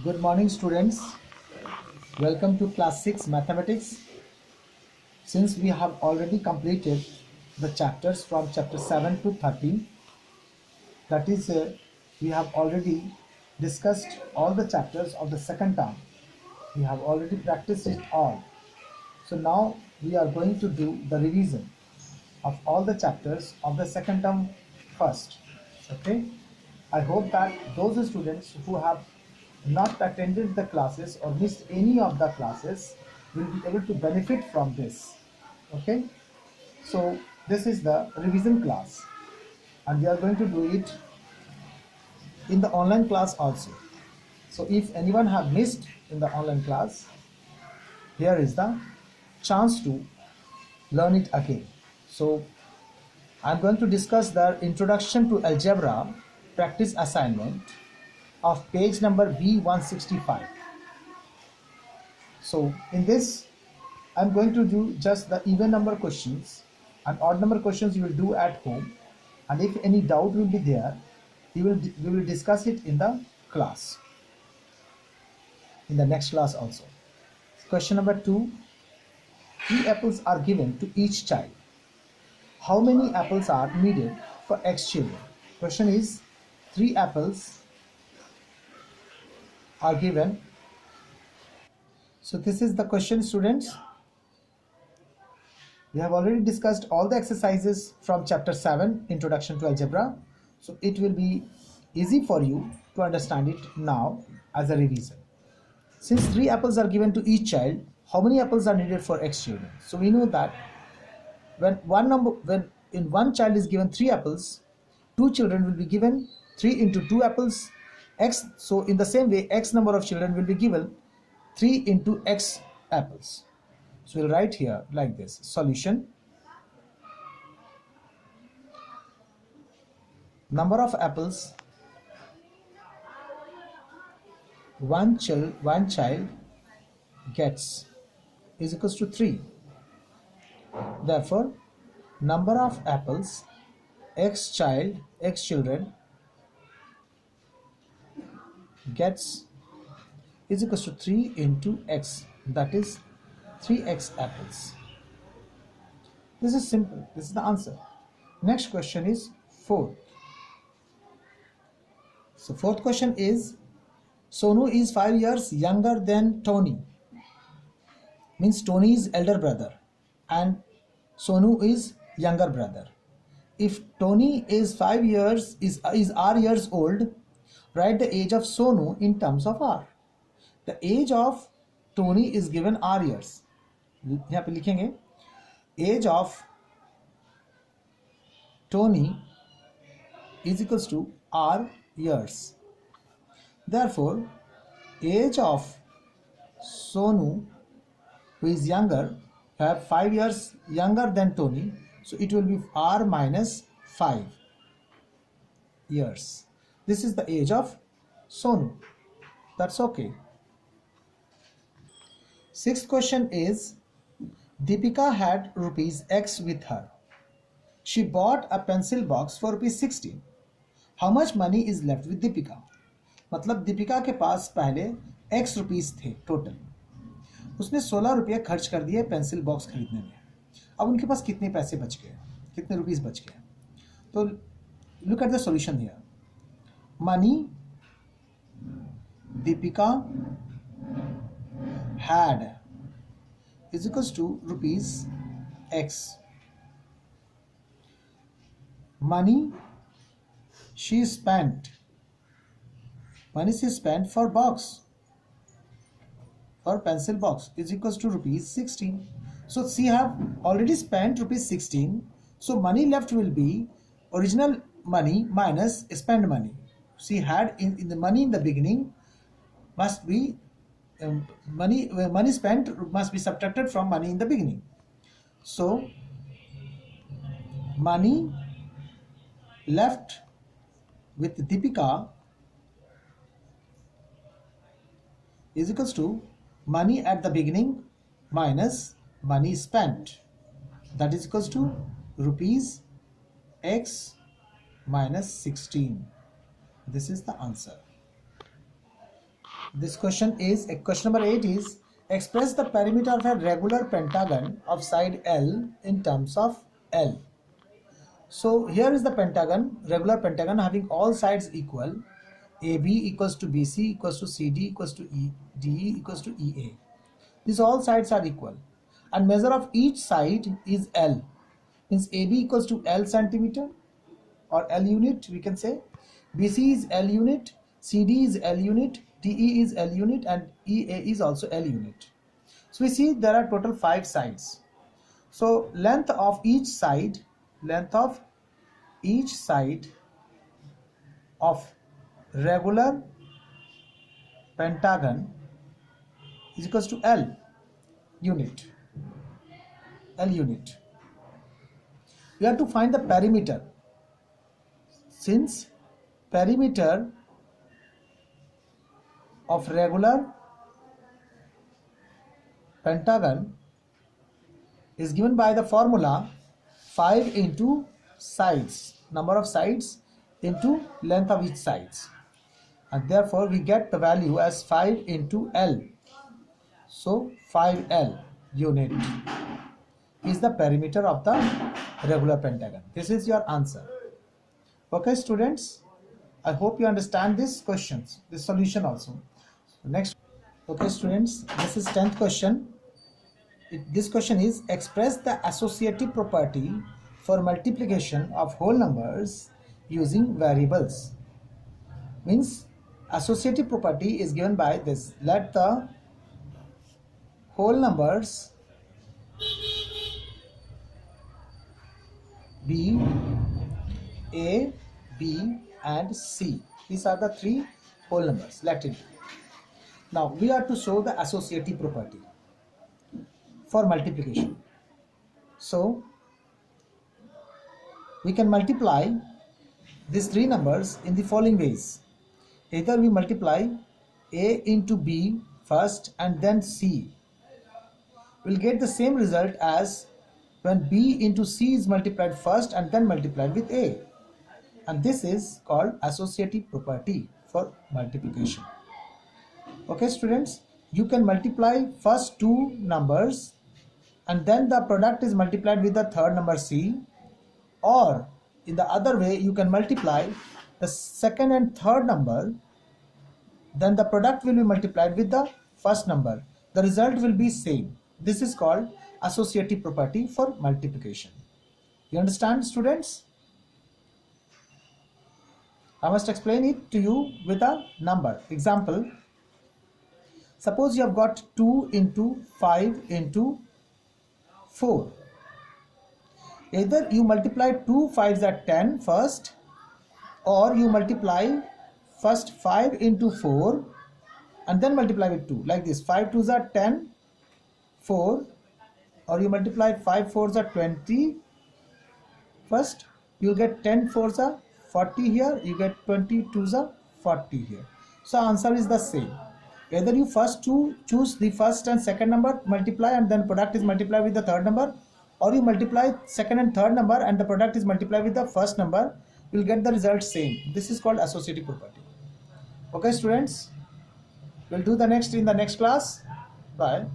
Good morning, students. Welcome to class 6 mathematics. Since we have already completed the chapters from chapter 7 to 13, that is, we have already discussed all the chapters of the second term. We have already practiced it all. So now we are going to do the revision of all the chapters of the second term first. Okay. I hope that those students who have not attended the classes or missed any of the classes will be able to benefit from this. Okay. So this is the revision class and we are going to do it in the online class also. So if anyone have missed in the online class, here is the chance to learn it again. So I'm going to discuss the introduction to algebra practice assignment of page number B165. So in this, I'm going to do just the even number questions and odd number questions you will do at home. And if any doubt will be there, we will discuss it in the class, in the next class also. Question number 2, 3 apples are given to each child. How many apples are needed for X children? Question is 3 apples are given. So this is the question, students. We have already discussed all the exercises from chapter 7, Introduction to Algebra. So it will be easy for you to understand it now as a revision. Since 3 apples are given to each child, how many apples are needed for X children? So we know that when in one child is given 3 apples, 2 children will be given 3 into 2 apples X. So in the same way, X number of children will be given 3 into X apples. So we'll write here like this: solution, number of apples one child gets is equals to 3. Therefore, number of apples X children gets is equals to 3 into X, that is 3x apples. This is simple. This is the answer. Next question is fourth. So fourth question is, Sonu is 5 years younger than Tony. Means Tony is elder brother and Sonu is younger brother. If Tony is 5 years is R years old, write the age of Sonu in terms of R. The age of Tony is given R years. यहाँ पे लिखेंगे age of Tony is equals to R years. Therefore, age of Sonu, who is younger, have 5 years younger than Tony, so it will be R minus 5 years. This is the age of Sonu. That's okay. Sixth question is, Deepika had rupees X with her. She bought a pencil box for rupees 16. How much money is left with Deepika? मतलब दीपिका के पास पहले X rupees थे total, उसने 16 रुपये खर्च कर दिए pencil box खरीदने में. अब उनके पास कितने पैसे बच गए, कितने रुपीस बच गए? तो look at the solution here. Money Deepika had is equals to rupees X. Money she spent for box, for pencil box, is equals to rupees 16. So she have already spent rupees 16. So money left will be original money minus spent money. She had in the money in the beginning must be money spent must be subtracted from money in the beginning. So money left with Deepika is equals to money at the beginning minus money spent, that is equals to rupees X minus 16. This is the answer. This question is, question number 8 is, express the perimeter of a regular pentagon of side L in terms of L. So here is the pentagon, regular pentagon having all sides equal. AB equals to BC equals to CD equals to DE equals to EA. These all sides are equal. And measure of each side is L. Means AB equals to L centimeter or L unit, we can say. BC is L unit, CD is L unit, DE is L unit, and EA is also L unit. So we see there are total 5 sides. So length of each side of regular pentagon is equals to L unit. We have to find the perimeter. Since perimeter of regular pentagon is given by the formula 5 into sides, number of sides into length of each sides, and therefore we get the value as 5 into L. So 5L unit is the perimeter of the regular pentagon. This is your answer. Okay students, I hope you understand this solution also. Next, okay students, this is 10th question. This question is, express the associative property for multiplication of whole numbers using variables. Means associative property is given by this: let the whole numbers be A, B and C. These are the 3 whole numbers. Let it be. Now we are to show the associative property for multiplication. So we can multiply these 3 numbers in the following ways. Either we multiply A into B first and then C. We'll get the same result as when B into C is multiplied first and then multiplied with A. And this is called associative property for multiplication. Okay students, you can multiply first 2 numbers and then the product is multiplied with the third number C, or in the other way you can multiply the second and third number, then the product will be multiplied with the first number. The result will be same. This is called associative property for multiplication. You understand students? I must explain it to you with a number. Example, suppose you have got 2 into 5 into 4. Either you multiply 2 5s at 10 first, or you multiply first 5 into 4 and then multiply with 2, like this: 5 2s are 10, 4, or you multiply 5 4s are 20 first, you get 10 4s are 40 here, you get 20 2s are 40 here. So answer is the same. Either you first choose the first and second number, multiply, and then product is multiplied with the third number, or you multiply second and third number and the product is multiplied with the first number, you will get the result same. This is called associative property. Okay students, we'll do the next in the next class. Bye.